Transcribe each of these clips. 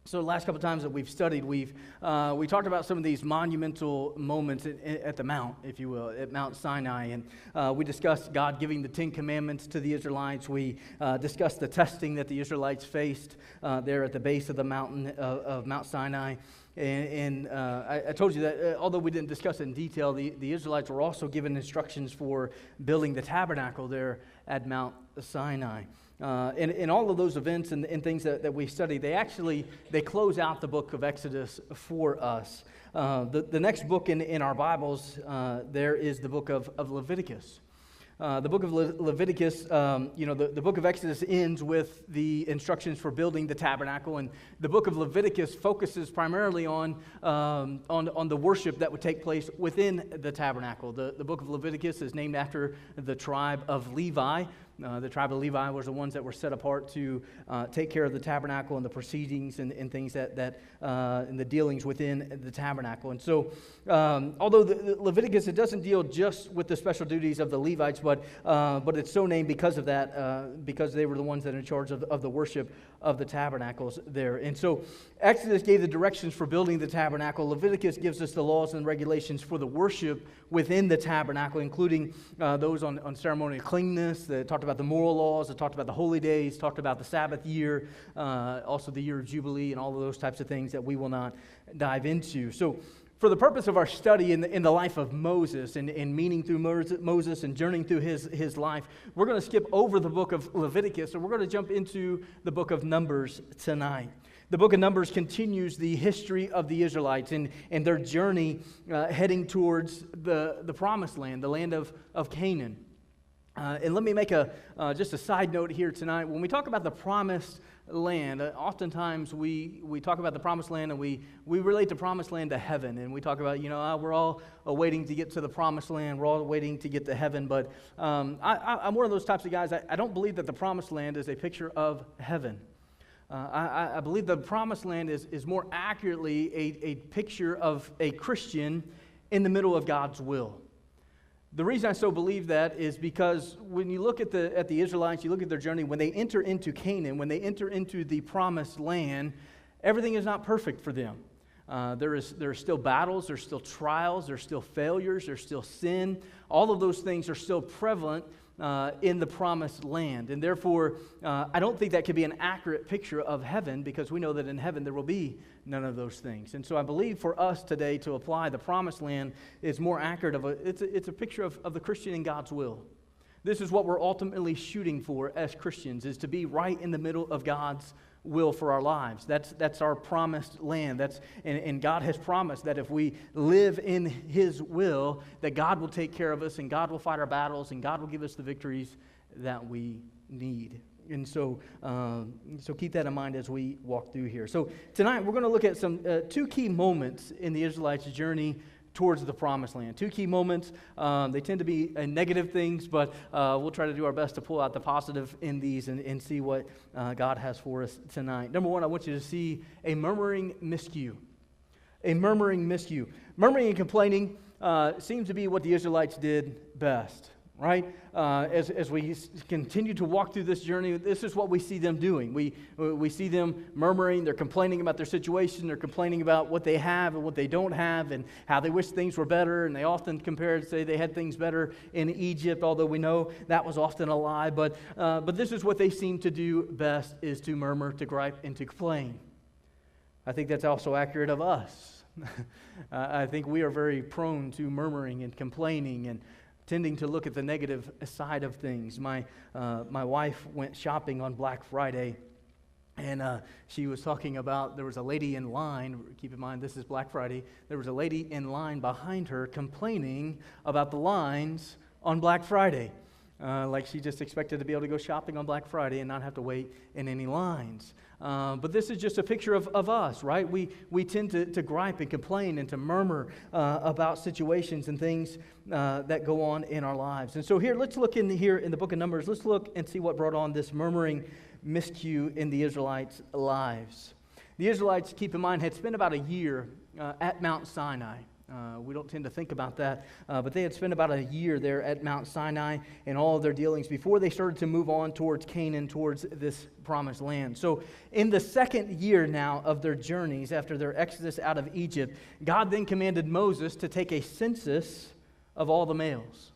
So the last couple of times that we've studied, we talked about some of these monumental moments at the mount, if you will, at Mount Sinai. And we discussed God giving the Ten Commandments to the Israelites. We discussed the testing that the Israelites faced there at the base of the mountain of Mount Sinai. And I told you that although we didn't discuss it in detail, the Israelites were also given instructions for building the tabernacle there at Mount Sinai. And all of those events and things that we study, they close out the book of Exodus for us. The next book in our Bibles, there is the book of Leviticus. The book of Leviticus, the book of Exodus ends with the instructions for building the tabernacle, and the book of Leviticus focuses primarily on the worship that would take place within the tabernacle. The book of Leviticus is named after the tribe of Levi. The tribe of Levi was the ones that were set apart to take care of the tabernacle and the proceedings and things and the dealings within the tabernacle. And so, although the Leviticus, it doesn't deal just with the special duties of the Levites, but it's so named because of that, because they were the ones that are in charge of the worship of the tabernacles there. And so, Exodus gave the directions for building the tabernacle. Leviticus gives us the laws and regulations for the worship within the tabernacle, including those on ceremonial cleanness, that talked about the moral laws, that talked about the holy days, talked about the Sabbath year, also the year of Jubilee, and all of those types of things that we will not dive into. So, for the purpose of our study in the life of Moses and meaning through Moses and journeying through his life, we're going to skip over the book of Leviticus, and we're going to jump into the book of Numbers tonight. The book of Numbers continues the history of the Israelites and their journey heading towards the promised land, the land of Canaan. And let me make just a side note here tonight. When we talk about the promised land, oftentimes we talk about the promised land and we relate the promised land to heaven. And we talk about, we're all waiting to get to the promised land. We're all waiting to get to heaven. But I'm one of those types of guys. I don't believe that the promised land is a picture of heaven. I believe the promised land is more accurately a picture of a Christian in the middle of God's will. The reason I so believe that is because when you look at the Israelites, you look at their journey, when they enter into Canaan, when they enter into the promised land, everything is not perfect for them. There are still battles, there's still trials, there's still failures, there's still sin. All of those things are still prevalent in the promised land. And therefore, I don't think that could be an accurate picture of heaven, because we know that in heaven there will be none of those things. And so I believe for us today to apply the promised land is more accurate. It's a picture of the Christian in God's will. This is what we're ultimately shooting for as Christians, is to be right in the middle of God's will for our lives. That's our promised land. And God has promised that if we live in His will, that God will take care of us, and God will fight our battles, and God will give us the victories that we need. And so keep that in mind as we walk through here. So tonight we're going to look at some two key moments in the Israelites' journey towards the promised land. Two key moments. They tend to be negative things, but we'll try to do our best to pull out the positive in these and see what God has for us tonight. Number one, I want you to see a murmuring miscue. A murmuring miscue. Murmuring and complaining seems to be what the Israelites did best. Right? As we continue to walk through this journey, this is what we see them doing. We see them murmuring. They're complaining about their situation. They're complaining about what they have and what they don't have and how they wish things were better. And they often compare and say they had things better in Egypt, although we know that was often a lie. But this is what they seem to do best, is to murmur, to gripe, and to complain. I think that's also accurate of us. I think we are very prone to murmuring and complaining and tending to look at the negative side of things. My wife went shopping on Black Friday, and she was talking about, there was a lady in line. Keep in mind, this is Black Friday. There was a lady in line behind her complaining about the lines on Black Friday. Like she just expected to be able to go shopping on Black Friday and not have to wait in any lines. But this is just a picture of us, right? We tend to gripe and complain and to murmur about situations and things that go on in our lives. And so let's look in the book of Numbers. Let's look and see what brought on this murmuring miscue in the Israelites' lives. The Israelites, keep in mind, had spent about a year at Mount Sinai. We don't tend to think about that, but they had spent about a year there at Mount Sinai in all of their dealings before they started to move on towards Canaan, towards this promised land. So in the second year now of their journeys after their exodus out of Egypt, God then commanded Moses to take a census of all the males.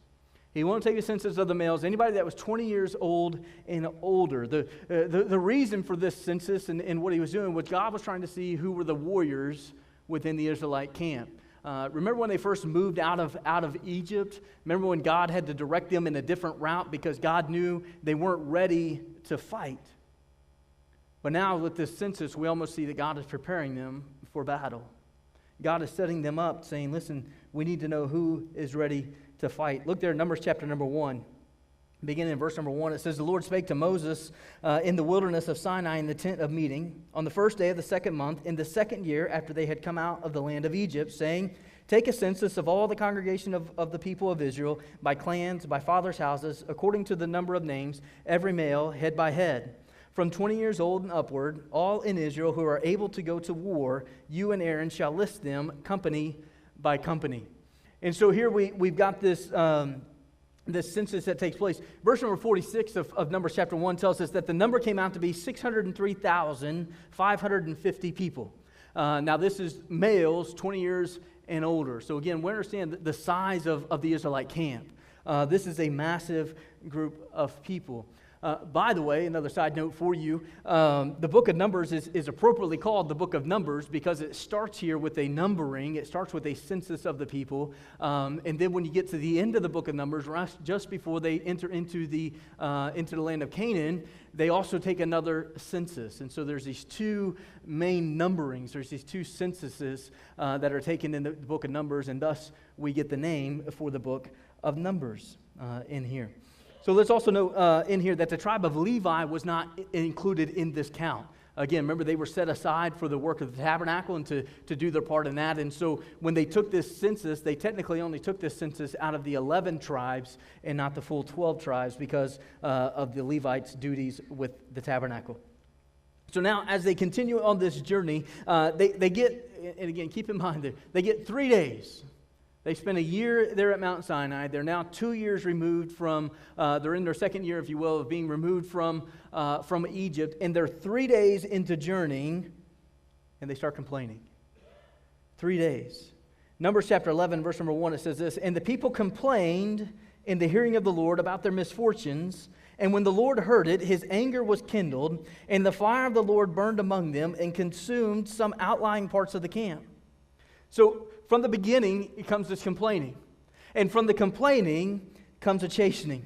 He wanted to take a census of the males, anybody that was 20 years old and older. The reason for this census and what he was doing was God was trying to see who were the warriors within the Israelite camp. Remember when they first moved out of Egypt? Remember when God had to direct them in a different route because God knew they weren't ready to fight? But now with this census, we almost see that God is preparing them for battle. God is setting them up, saying, listen, we need to know who is ready to fight. Look there, Numbers chapter number 1. Beginning in verse number 1, it says, the Lord spake to Moses in the wilderness of Sinai in the tent of meeting on the first day of the second month, in the second year after they had come out of the land of Egypt, saying, take a census of all the congregation of the people of Israel, by clans, by fathers' houses, according to the number of names, every male, head by head. From 20 years old and upward, all in Israel who are able to go to war, you and Aaron shall list them company by company. And so here we've got this census that takes place. Verse number 46 of Numbers chapter 1 tells us that the number came out to be 603,550 people. Now this is males 20 years and older. So again, we understand the size of the Israelite camp. This is a massive group of people. By the way, another side note for you, the book of Numbers is appropriately called the book of Numbers because it starts here with a numbering. It starts with a census of the people. And then when you get to the end of the book of Numbers, just before they enter into the land of Canaan, they also take another census. And so there's these two main numberings. There's these two censuses that are taken in the book of Numbers, and thus we get the name for the book of Numbers in here. So let's also note in here that the tribe of Levi was not included in this count. Again, remember they were set aside for the work of the tabernacle and to do their part in that. And so when they took this census, they technically only took this census out of the 11 tribes and not the full 12 tribes because of the Levites' duties with the tabernacle. So now as they continue on this journey, they get, and again, keep in mind, they get 3 days. They spent a year there at Mount Sinai. They're now 2 years removed from, they're in their second year, if you will, of being removed from Egypt. And they're 3 days into journeying, and they start complaining. 3 days. Numbers chapter 11, verse number 1, it says this, and the people complained in the hearing of the Lord about their misfortunes. And when the Lord heard it, his anger was kindled, and the fire of the Lord burned among them and consumed some outlying parts of the camp. So from the beginning, it comes this complaining. And from the complaining comes a chastening.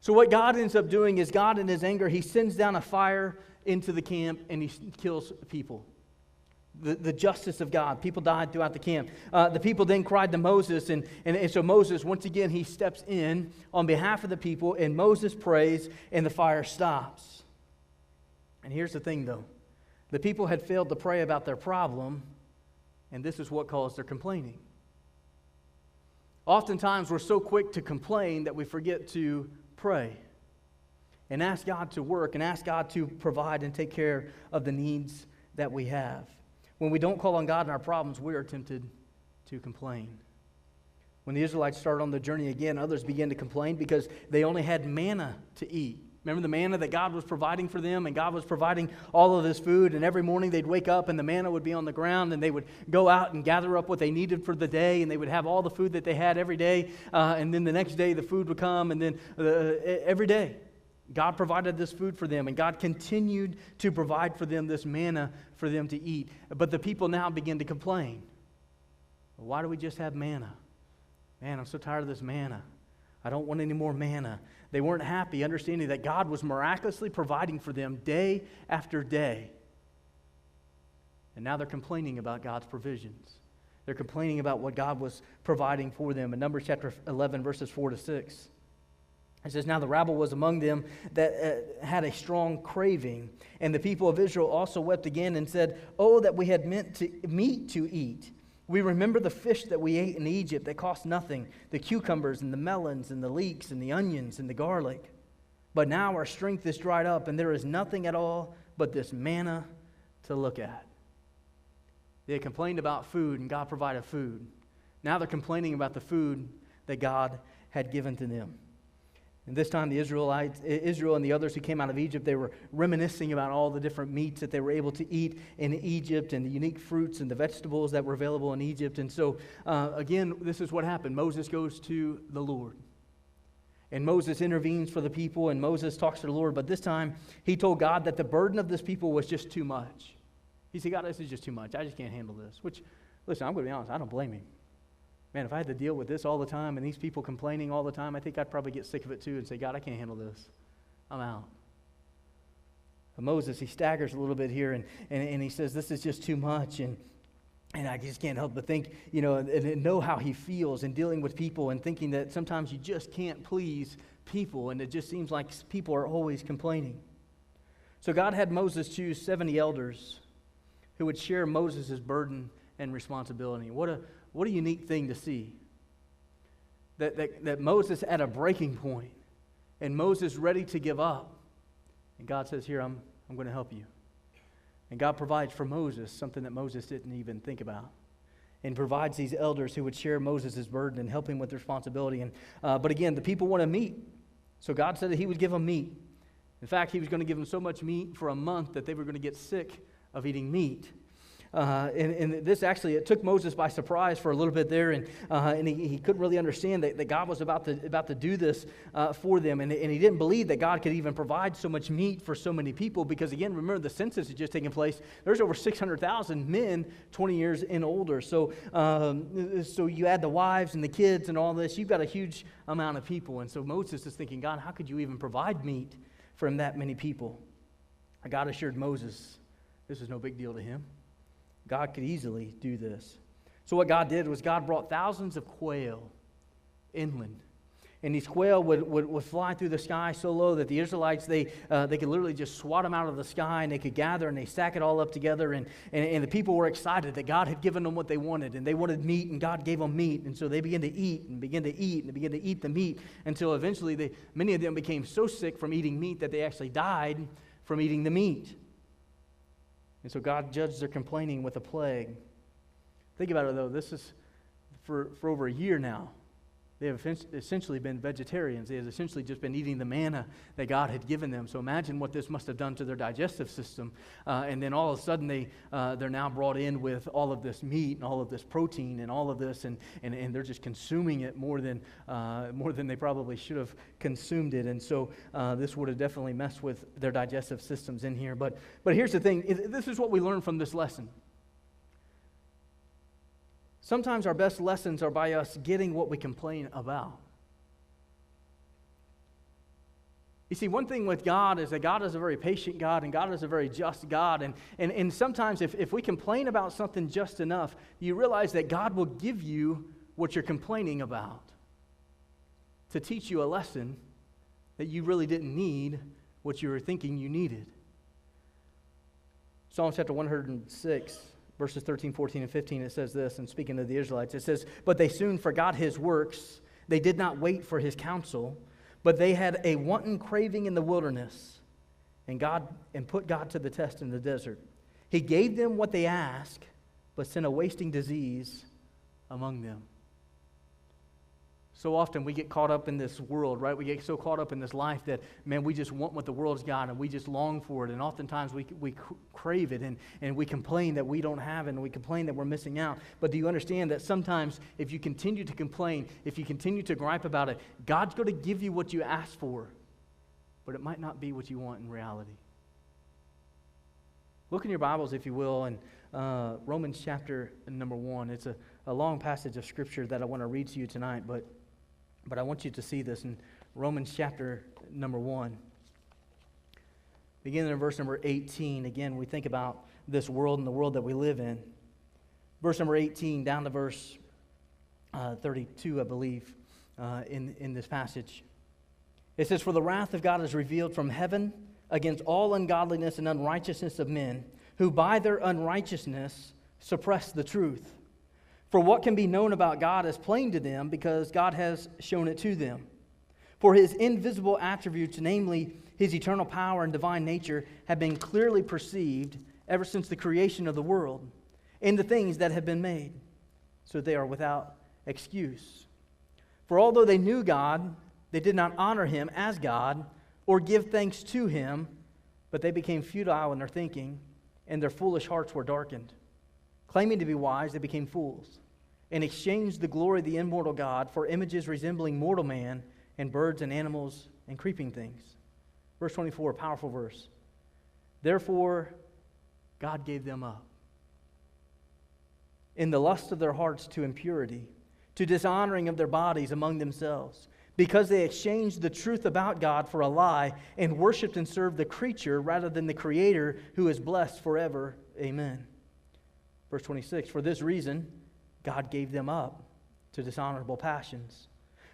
So what God ends up doing is God in his anger, he sends down a fire into the camp and he kills people. The justice of God. People died throughout the camp. The people then cried to Moses. And so Moses, once again, he steps in on behalf of the people. And Moses prays and the fire stops. And here's the thing though. The people had failed to pray about their problem. And this is what caused their complaining. Oftentimes, we're so quick to complain that we forget to pray and ask God to work and ask God to provide and take care of the needs that we have. When we don't call on God in our problems, we are tempted to complain. When the Israelites started on the journey again, others began to complain because they only had manna to eat. Remember the manna that God was providing for them, and God was providing all of this food, and every morning they'd wake up and the manna would be on the ground, and they would go out and gather up what they needed for the day, and they would have all the food that they had every day, and then the next day the food would come, and then every day God provided this food for them, and God continued to provide for them this manna for them to eat. But the people now begin to complain. Why do we just have manna? Man, I'm so tired of this manna. I don't want any more manna. They weren't happy, understanding that God was miraculously providing for them day after day. And now they're complaining about God's provisions. They're complaining about what God was providing for them. In Numbers chapter 11, verses 4 to 6, it says, now the rabble was among them that had a strong craving. And the people of Israel also wept again and said, oh, that we had meat to eat. We remember the fish that we ate in Egypt that cost nothing, the cucumbers and the melons and the leeks and the onions and the garlic. But now our strength is dried up, and there is nothing at all but this manna to look at. They had complained about food, and God provided food. Now they're complaining about the food that God had given to them. And this time the Israel and the others who came out of Egypt, they were reminiscing about all the different meats that they were able to eat in Egypt and the unique fruits and the vegetables that were available in Egypt. And so, again, this is what happened. Moses goes to the Lord. And Moses intervenes for the people, and Moses talks to the Lord. But this time, he told God that the burden of this people was just too much. He said, God, this is just too much. I just can't handle this. Which, listen, I'm going to be honest, I don't blame him. Man, if I had to deal with this all the time and these people complaining all the time, I think I'd probably get sick of it too and say, God, I can't handle this. I'm out. But Moses, he staggers a little bit here, and he says, this is just too much. And I just can't help but think, and know how he feels in dealing with people and thinking that sometimes you just can't please people, and it just seems like people are always complaining. So God had Moses choose 70 elders who would share Moses' burden and responsibility. What a unique thing to see. That Moses at a breaking point, and Moses ready to give up. And God says, here, I'm going to help you. And God provides for Moses something that Moses didn't even think about. And provides these elders who would share Moses' burden and help him with responsibility. But again, the people want to meat. So God said that he would give them meat. In fact, he was going to give them so much meat for a month that they were going to get sick of eating meat. And this actually, it took Moses by surprise for a little bit there, and he couldn't really understand that God was about to do this for them, and he didn't believe that God could even provide so much meat for so many people, because again, remember the census had just taken place. There's over 600,000 men 20 years and older, so you add the wives and the kids and all this, you've got a huge amount of people, and so Moses is thinking, God, how could you even provide meat for that many people? God assured Moses this was no big deal to him. God could easily do this. So what God did was God brought thousands of quail inland. And these quail would fly through the sky so low that the Israelites, they could literally just swat them out of the sky, and they could gather and they stack it all up together. And the people were excited that God had given them what they wanted. And they wanted meat, and God gave them meat. And so they began to eat and began to eat and began to eat the meat until eventually many of them became so sick from eating meat that they actually died from eating the meat. And so God judged their complaining with a plague. Think about it, though. This is for over a year now. They have essentially been vegetarians. They have essentially just been eating the manna that God had given them. So imagine what this must have done to their digestive system. And then all of a sudden they're now brought in with all of this meat and all of this protein and all of this, and they're just consuming it more than they probably should have consumed it. And so this would have definitely messed with their digestive systems in here. But here's the thing. This is what we learn from this lesson. Sometimes our best lessons are by us getting what we complain about. You see, one thing with God is that God is a very patient God, and God is a very just God. And sometimes if we complain about something just enough, you realize that God will give you what you're complaining about to teach you a lesson that you really didn't need what you were thinking you needed. Psalm chapter 106. Verses 13, 14, and 15, it says this, and speaking to the Israelites, it says, "But they soon forgot his works. They did not wait for his counsel, but they had a wanton craving in the wilderness, and put God to the test in the desert. He gave them what they asked, but sent a wasting disease among them." So often we get caught up in this world, right? We get so caught up in this life that, man, we just want what the world's got, and we just long for it. And oftentimes we crave it, and we complain that we don't have it, and we complain that we're missing out. But do you understand that sometimes if you continue to complain, if you continue to gripe about it, God's going to give you what you ask for, but it might not be what you want in reality. Look in your Bibles, if you will, in Romans chapter number 1. It's a long passage of Scripture that I want to read to you tonight, but I want you to see this in Romans chapter number 1. Beginning in verse number 18. Again, we think about this world and the world that we live in. Verse number 18 down to verse 32, I believe, in this passage. It says, "For the wrath of God is revealed from heaven against all ungodliness and unrighteousness of men, who by their unrighteousness suppress the truth. For what can be known about God is plain to them, because God has shown it to them. For his invisible attributes, namely his eternal power and divine nature, have been clearly perceived ever since the creation of the world, in the things that have been made. So they are without excuse. For although they knew God, they did not honor him as God or give thanks to him, but they became futile in their thinking, and their foolish hearts were darkened. Claiming to be wise, they became fools, and exchanged the glory of the immortal God for images resembling mortal man and birds and animals and creeping things. Verse 24, a powerful verse. Therefore, God gave them up in the lust of their hearts to impurity, to dishonoring of their bodies among themselves, because they exchanged the truth about God for a lie and worshiped and served the creature rather than the Creator, who is blessed forever. Amen. Verse 26, for this reason, God gave them up to dishonorable passions.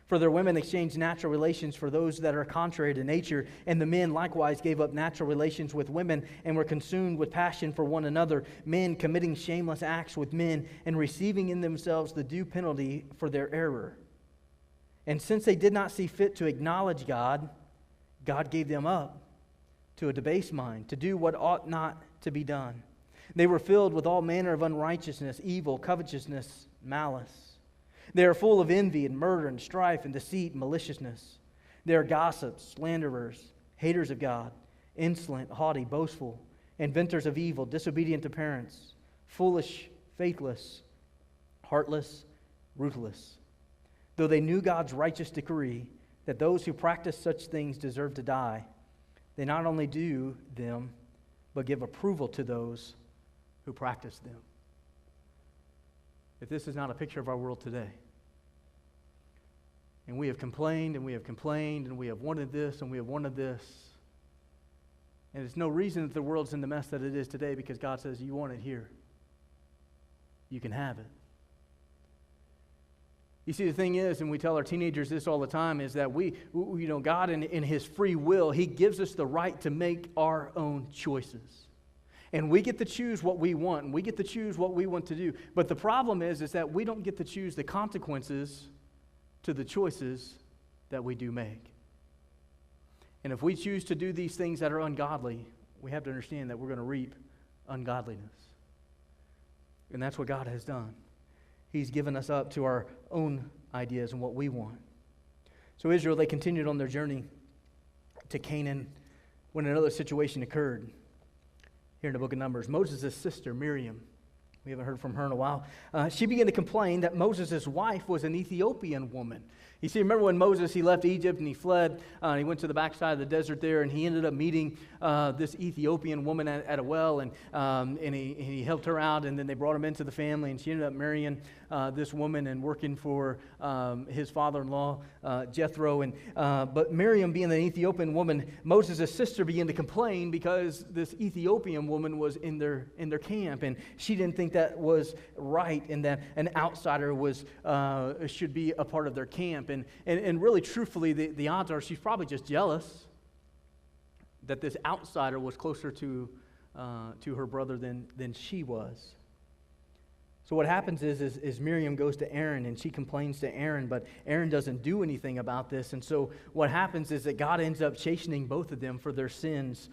For their women exchanged natural relations for those that are contrary to nature, and the men likewise gave up natural relations with women and were consumed with passion for one another, men committing shameless acts with men and receiving in themselves the due penalty for their error. And since they did not see fit to acknowledge God, God gave them up to a debased mind, to do what ought not to be done. They were filled with all manner of unrighteousness, evil, covetousness, malice. They are full of envy and murder and strife and deceit and maliciousness. They are gossips, slanderers, haters of God, insolent, haughty, boastful, inventors of evil, disobedient to parents, foolish, faithless, heartless, ruthless. Though they knew God's righteous decree that those who practice such things deserve to die, they not only do them, but give approval to those who practice them. If this is not a picture of our world today, and we have complained and we have complained and we have wanted this and we have wanted this, and it's no reason that the world's in the mess that it is today, because God says, you want it here, you can have it. You see, the thing is, and we tell our teenagers this all the time, is that God in His free will, He gives us the right to make our own choices. And we get to choose what we want, and we get to choose what we want to do. But the problem is that we don't get to choose the consequences to the choices that we do make. And if we choose to do these things that are ungodly, we have to understand that we're going to reap ungodliness. And that's what God has done. He's given us up to our own ideas and what we want. So Israel, they continued on their journey to Canaan when another situation occurred. Here in the book of Numbers, Moses' sister, Miriam, we haven't heard from her in a while, she began to complain that Moses' wife was an Ethiopian woman. You see, remember when Moses, he left Egypt and he fled, he went to the backside of the desert there, and he ended up meeting this Ethiopian woman at a well, and he helped her out, and then they brought him into the family, and she ended up marrying this woman and working for his father-in-law, Jethro. But Miriam, being an Ethiopian woman, Moses' sister began to complain because this Ethiopian woman was in their camp, and she didn't think that was right, and that an outsider should be a part of their camp. And really, truthfully, the odds are she's probably just jealous that this outsider was closer to her brother than she was. So what happens is Miriam goes to Aaron and she complains to Aaron, but Aaron doesn't do anything about this. And so what happens is that God ends up chastening both of them for their sins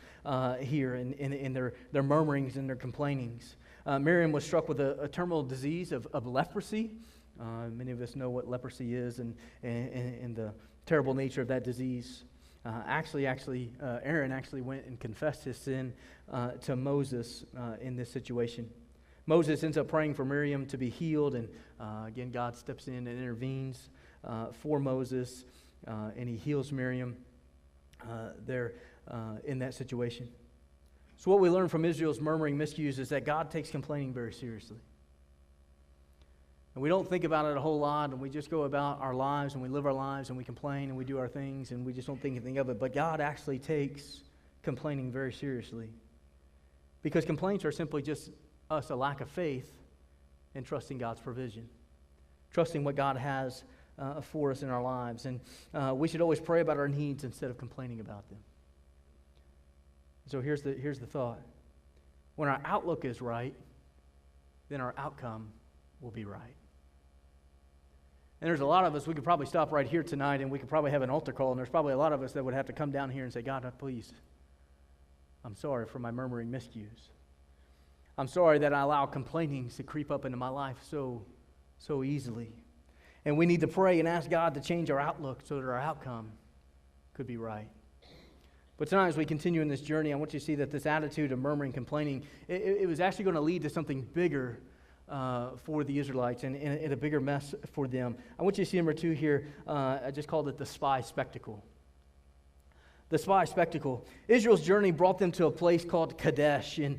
here in their murmurings and their complainings. Miriam was struck with a terminal disease of leprosy. Many of us know what leprosy is and the terrible nature of that disease. Aaron actually went and confessed his sin to Moses in this situation. Moses ends up praying for Miriam to be healed, and again, God steps in and intervenes for Moses, and he heals Miriam there in that situation. So what we learn from Israel's murmuring misuse is that God takes complaining very seriously. And we don't think about it a whole lot, and we just go about our lives, and we live our lives, and we complain, and we do our things, and we just don't think anything of it. But God actually takes complaining very seriously, because complaints are simply just us a lack of faith in trusting God's provision, trusting what God has for us in our lives. And we should always pray about our needs instead of complaining about them. So here's the thought. When our outlook is right, then our outcome will be right. And there's a lot of us, we could probably stop right here tonight and we could probably have an altar call, and there's probably a lot of us that would have to come down here and say, God, please, I'm sorry for my murmuring miscues. I'm sorry that I allow complainings to creep up into my life so easily. And we need to pray and ask God to change our outlook so that our outcome could be right. But tonight, as we continue in this journey, I want you to see that this attitude of murmuring, complaining, it was actually going to lead to something bigger for the Israelites and a bigger mess for them. I want you to see number 2 here. I just called it the spy spectacle. The spy spectacle. Israel's journey brought them to a place called Kadesh, and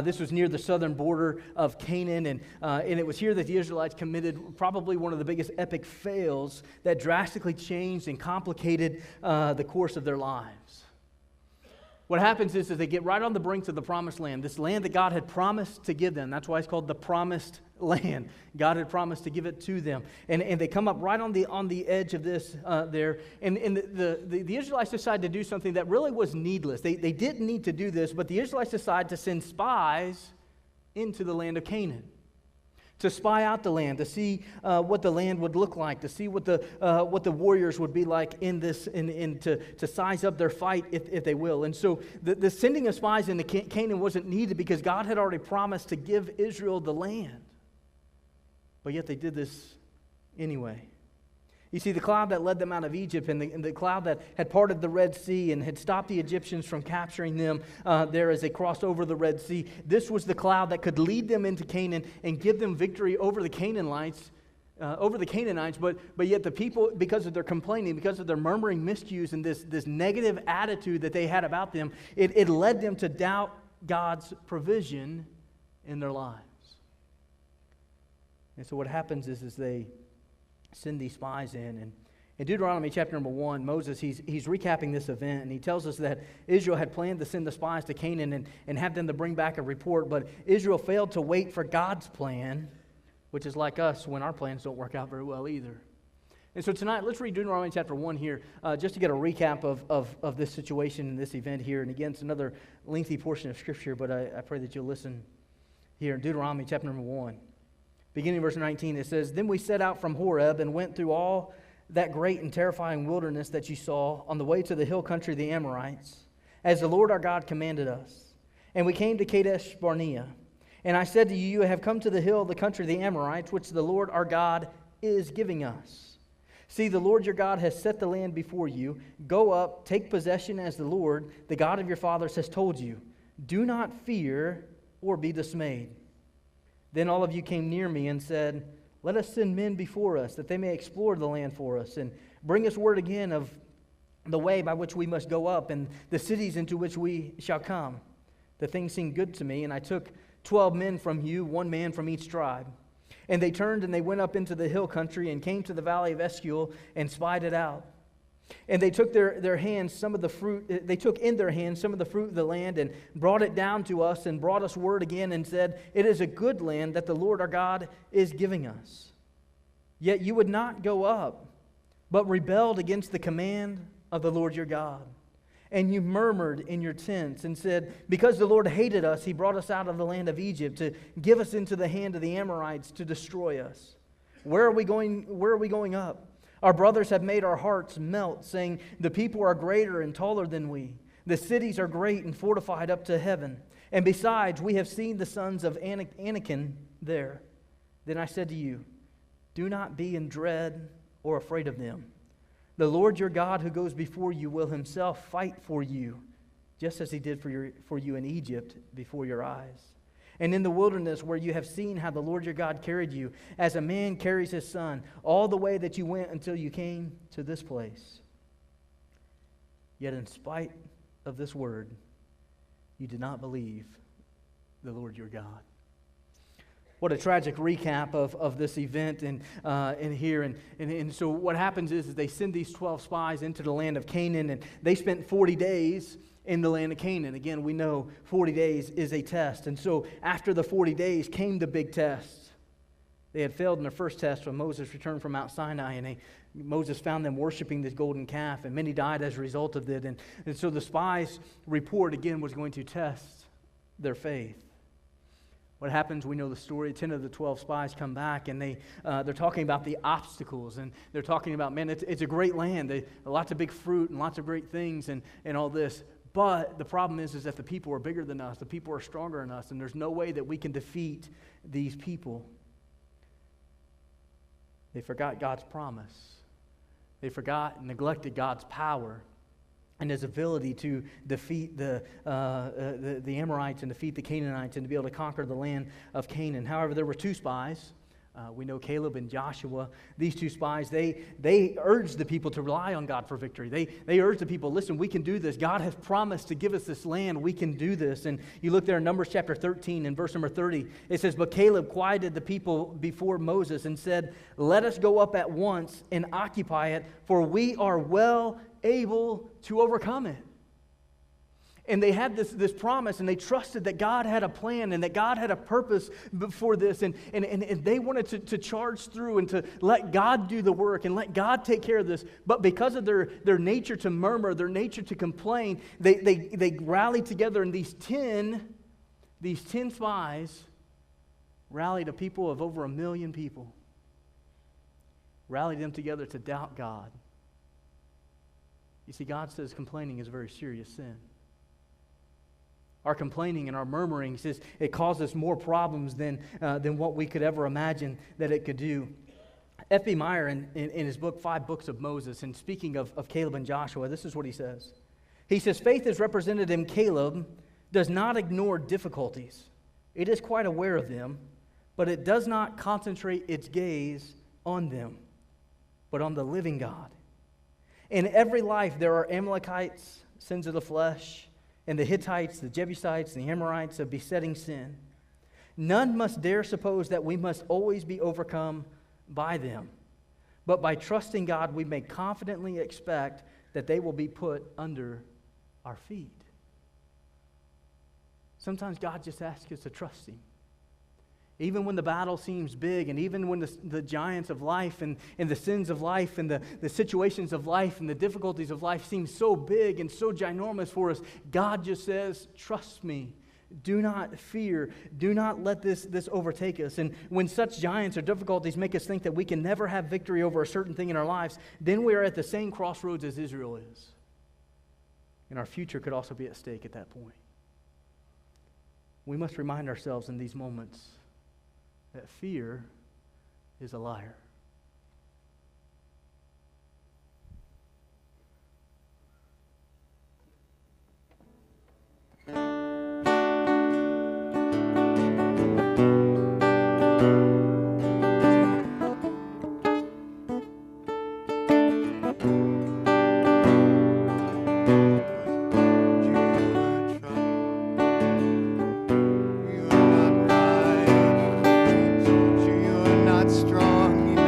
this was near the southern border of Canaan, and it was here that the Israelites committed probably one of the biggest epic fails that drastically changed and complicated the course of their lives. What happens is they get right on the brinks of the promised land, this land that God had promised to give them. That's why it's called the promised land. God had promised to give it to them. And they come up right on the edge of this there. And the Israelites decide to do something that really was needless. They didn't need to do this, but the Israelites decide to send spies into the land of Canaan, to spy out the land, to see what the land would look like, to see what the warriors would be like in this, and to size up their fight, if they will. And so the sending of spies into Canaan wasn't needed because God had already promised to give Israel the land. But yet they did this anyway. You see, the cloud that led them out of Egypt and the cloud that had parted the Red Sea and had stopped the Egyptians from capturing them there as they crossed over the Red Sea, this was the cloud that could lead them into Canaan and give them victory over the Canaanites, but yet the people, because of their complaining, because of their murmuring miscues and this negative attitude that they had about them, it led them to doubt God's provision in their lives. And so what happens is they send these spies in. And in Deuteronomy chapter number 1, Moses, he's recapping this event, and he tells us that Israel had planned to send the spies to Canaan and have them to bring back a report, but Israel failed to wait for God's plan, which is like us when our plans don't work out very well either. And so tonight, let's read Deuteronomy chapter 1 here, just to get a recap of this situation and this event here. And again, it's another lengthy portion of Scripture, but I pray that you'll listen here in Deuteronomy chapter number 1. Beginning in verse 19, it says, "Then we set out from Horeb and went through all that great and terrifying wilderness that you saw on the way to the hill country of the Amorites, as the Lord our God commanded us. And we came to Kadesh Barnea. And I said to you, you have come to the hill of the country of the Amorites, which the Lord our God is giving us. See, the Lord your God has set the land before you. Go up, take possession as the Lord, the God of your fathers, has told you. Do not fear or be dismayed." Then all of you came near me and said, "Let us send men before us, that they may explore the land for us, and bring us word again of the way by which we must go up, and the cities into which we shall come." The thing seemed good to me, and I took 12 men from you, 1 man from each tribe. And they turned and they went up into the hill country and came to the valley of Escol and spied it out. And they took their hands some of the fruit. They took in their hands some of the fruit of the land and brought it down to us and brought us word again and said, "It is a good land that the Lord our God is giving us." Yet you would not go up, but rebelled against the command of the Lord your God. And you murmured in your tents and said, "Because the Lord hated us, he brought us out of the land of Egypt to give us into the hand of the Amorites to destroy us. Where are we going up? Our brothers have made our hearts melt, saying, 'The people are greater and taller than we. The cities are great and fortified up to heaven. And besides, we have seen the sons of Anakim there.' Then I said to you, do not be in dread or afraid of them. The Lord your God who goes before you will himself fight for you, just as he did for you in Egypt before your eyes. And in the wilderness where you have seen how the Lord your God carried you, as a man carries his son, all the way that you went until you came to this place. Yet in spite of this word, you did not believe the Lord your God." What a tragic recap of this event in here. And so what happens is they send these 12 spies into the land of Canaan, and they spent 40 days in the land of Canaan. Again, we know 40 days is a test. And so after the 40 days came the big test. They had failed in their first test when Moses returned from Mount Sinai, and Moses found them worshiping this golden calf, and many died as a result of it. And so the spies' report, again, was going to test their faith. What happens, we know the story. 10 of the 12 spies come back, and they're talking about the obstacles, and they're talking about, man, it's a great land. Lots of big fruit and lots of great things and all this. But the problem is that the people are bigger than us. The people are stronger than us, and there's no way that we can defeat these people. They forgot God's promise. They forgot and neglected God's power and His ability to defeat the Amorites and defeat the Canaanites and to be able to conquer the land of Canaan. However, there were two spies. We know Caleb and Joshua. These two spies, they urged the people to rely on God for victory. They urged the people, listen, we can do this. God has promised to give us this land. We can do this. And you look there in Numbers chapter 13 and verse number 30. It says, but Caleb quieted the people before Moses and said, let us go up at once and occupy it, for we are well able to overcome it. And they had this promise, and they trusted that God had a plan and that God had a purpose for this. And they wanted to charge through and to let God do the work and let God take care of this. But because of their nature to murmur, their nature to complain, they rallied together, and these 10 spies rallied a people of over 1 million people. Rallied them together to doubt God. You see, God says complaining is a very serious sin. Our complaining and our murmuring says it causes more problems than what we could ever imagine that it could do. F.B. Meyer, in his book, 5 Books of Moses, and speaking of Caleb and Joshua, this is what he says. He says, faith as represented in Caleb does not ignore difficulties. It is quite aware of them, but it does not concentrate its gaze on them, but on the living God. In every life there are Amalekites, sins of the flesh, and the Hittites, the Jebusites, the Amorites of besetting sin. None must dare suppose that we must always be overcome by them. But by trusting God, we may confidently expect that they will be put under our feet. Sometimes God just asks us to trust Him. Even when the battle seems big, and even when the giants of life and the sins of life and the situations of life and the difficulties of life seem so big and so ginormous for us, God just says, trust me. Do not fear. Do not let this overtake us. And when such giants or difficulties make us think that we can never have victory over a certain thing in our lives, then we are at the same crossroads as Israel is. And our future could also be at stake at that point. We must remind ourselves in these moments that fear is a liar. Strong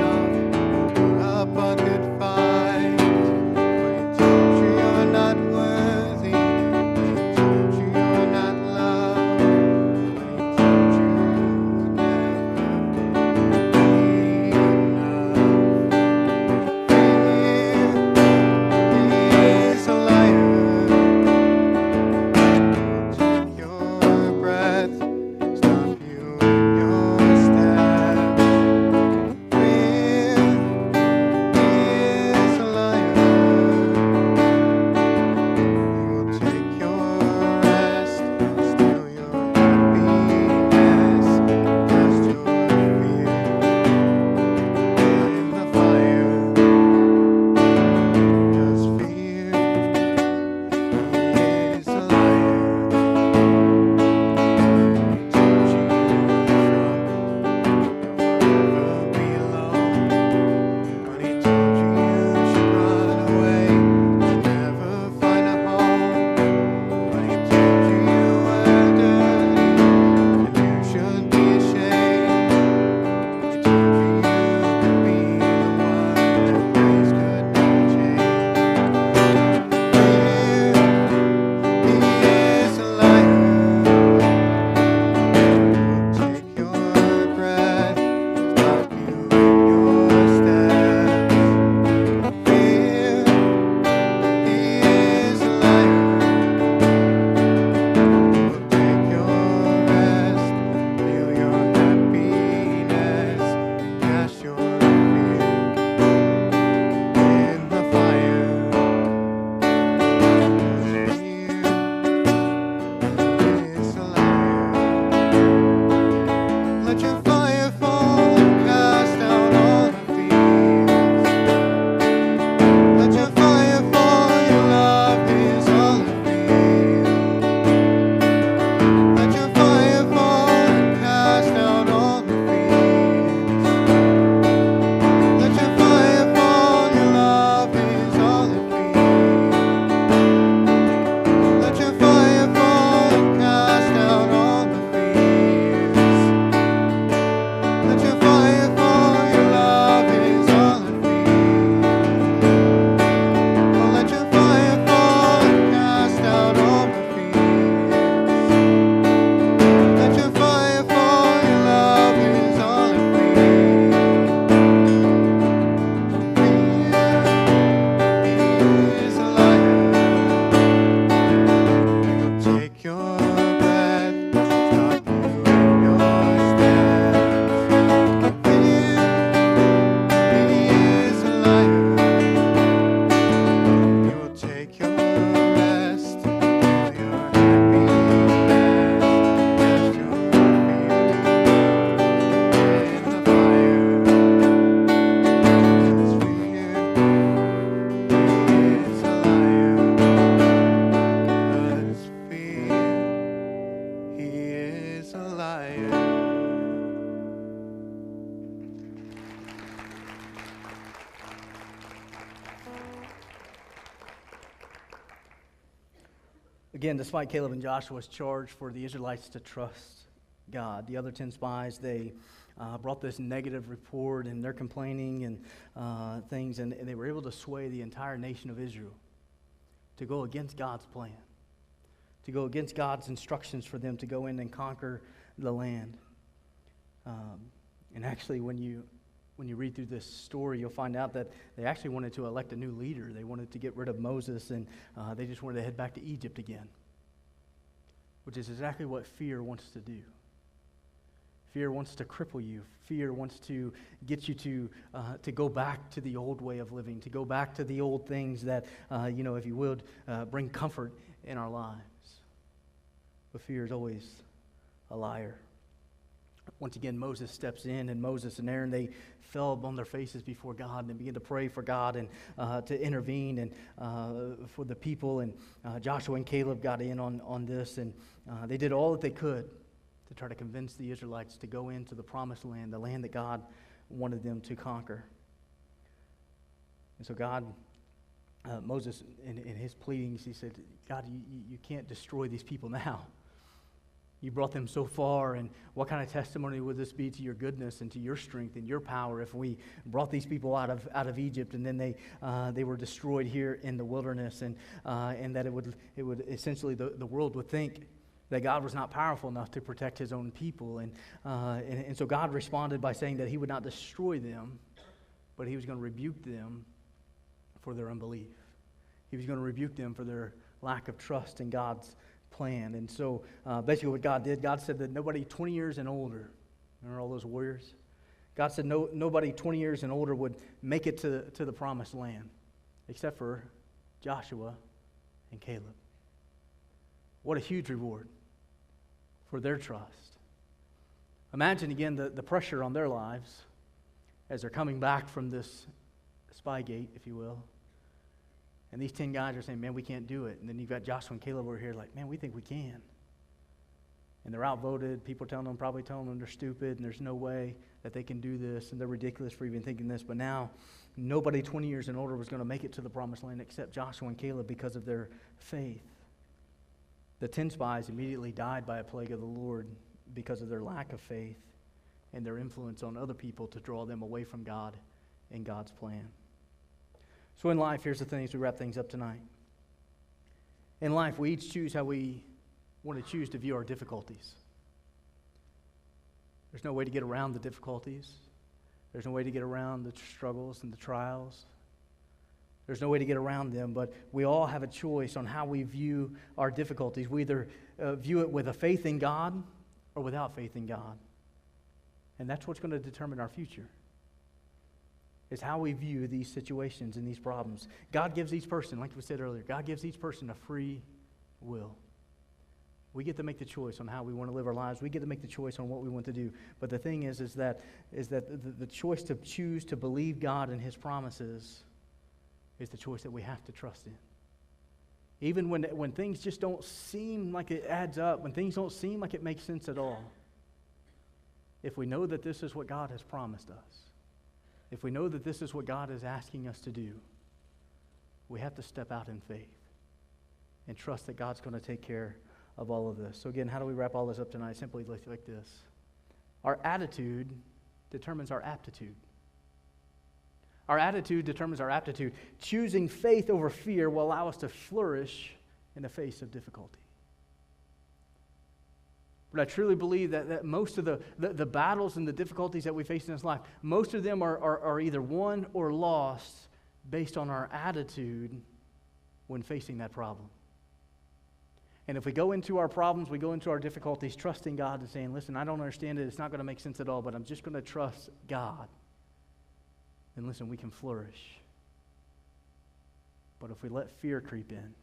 Again, despite Caleb and Joshua's charge for the Israelites to trust God, the other 10 spies, they brought this negative report, and they're complaining and things, and they were able to sway the entire nation of Israel to go against God's plan, to go against God's instructions for them to go in and conquer the land. And actually, when you read through this story, you'll find out that they actually wanted to elect a new leader. They wanted to get rid of Moses, and they just wanted to head back to Egypt again, which is exactly what fear wants to do. Fear wants to cripple you. Fear wants to get you to go back to the old way of living, to go back to the old things that, if you would, bring comfort in our lives. But fear is always a liar. Once again, Moses steps in, and Moses and Aaron, they fell on their faces before God and began to pray for God and to intervene and for the people. And Joshua and Caleb got in on this, and they did all that they could to try to convince the Israelites to go into the promised land, the land that God wanted them to conquer. And so Moses, in his pleadings, he said, God, you can't destroy these people now. You brought them so far, and what kind of testimony would this be to your goodness and to your strength and your power if we brought these people out of Egypt, and then they were destroyed here in the wilderness, and that it would essentially the world would think that God was not powerful enough to protect his own people. And so God responded by saying that he would not destroy them, but he was going to rebuke them for their unbelief. He was going to rebuke them for their lack of trust in God's plan. And so basically what God did, God said that nobody 20 years and older, remember all those warriors? God said nobody 20 years and older would make it to the promised land except for Joshua and Caleb. What a huge reward for their trust. Imagine again the pressure on their lives as they're coming back from this spy gate, if you will. And these 10 guys are saying, man, we can't do it. And then you've got Joshua and Caleb over here like, man, we think we can. And they're outvoted. People probably telling them they're stupid and there's no way that they can do this, and they're ridiculous for even thinking this. But now nobody 20 years and older was going to make it to the promised land except Joshua and Caleb because of their faith. The 10 spies immediately died by a plague of the Lord because of their lack of faith and their influence on other people to draw them away from God and God's plan. So in life, here's the thing as we wrap things up tonight. In life, we each choose how we want to choose to view our difficulties. There's no way to get around the difficulties. There's no way to get around the struggles and the trials. There's no way to get around them, but we all have a choice on how we view our difficulties. We either view it with a faith in God or without faith in God. And that's what's going to determine our future, is how we view these situations and these problems. God gives each person, like we said earlier, God gives each person a free will. We get to make the choice on how we want to live our lives. We get to make the choice on what we want to do. But the thing is that the choice to choose to believe God and his promises is the choice that we have to trust in. Even when things just don't seem like it adds up, when things don't seem like it makes sense at all, if we know that this is what God has promised us, if we know that this is what God is asking us to do, we have to step out in faith and trust that God's going to take care of all of this. So again, how do we wrap all this up tonight? Simply like this. Our attitude determines our aptitude. Our attitude determines our aptitude. Choosing faith over fear will allow us to flourish in the face of difficulty. But I truly believe that most of the battles and the difficulties that we face in this life, most of them are either won or lost based on our attitude when facing that problem. And if we go into our problems, we go into our difficulties trusting God and saying, listen, I don't understand it, it's not going to make sense at all, but I'm just going to trust God. Then listen, we can flourish. But if we let fear creep in,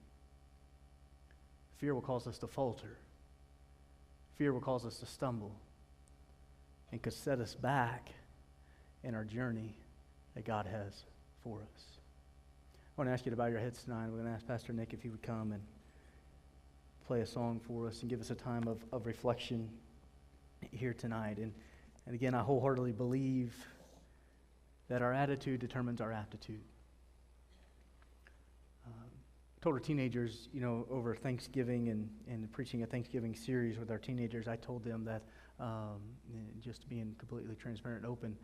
fear will cause us to falter. Fear will cause us to stumble and could set us back in our journey that God has for us. I want to ask you to bow your heads tonight. We're going to ask Pastor Nick if he would come and play a song for us and give us a time of reflection here tonight. And again, I wholeheartedly believe that our attitude determines our aptitude. Told our teenagers, over Thanksgiving and preaching a Thanksgiving series with our teenagers, I told them that, just being completely transparent and open,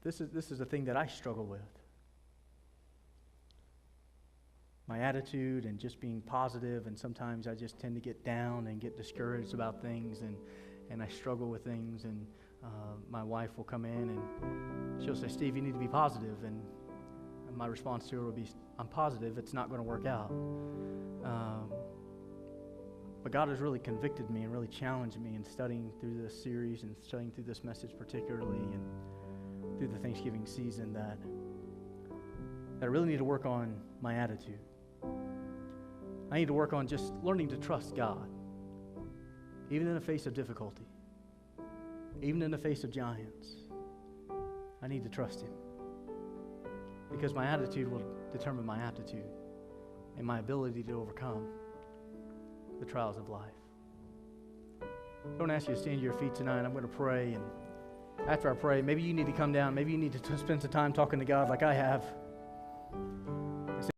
this is a thing that I struggle with. My attitude and just being positive, and sometimes I just tend to get down and get discouraged about things, and I struggle with things, and my wife will come in and she'll say, "Steve, you need to be positive," and my response to her will be, "I'm positive it's not going to work out." But God has really convicted me and really challenged me in studying through this series and studying through this message particularly, and through the Thanksgiving season, that I really need to work on my attitude. I need to work on just learning to trust God, even in the face of difficulty, even in the face of giants. I need to trust Him, because my attitude will determine my aptitude and my ability to overcome the trials of life. I don't ask you to stand to your feet tonight. I'm going to pray, and after I pray, maybe you need to come down. Maybe you need to spend some time talking to God like I have.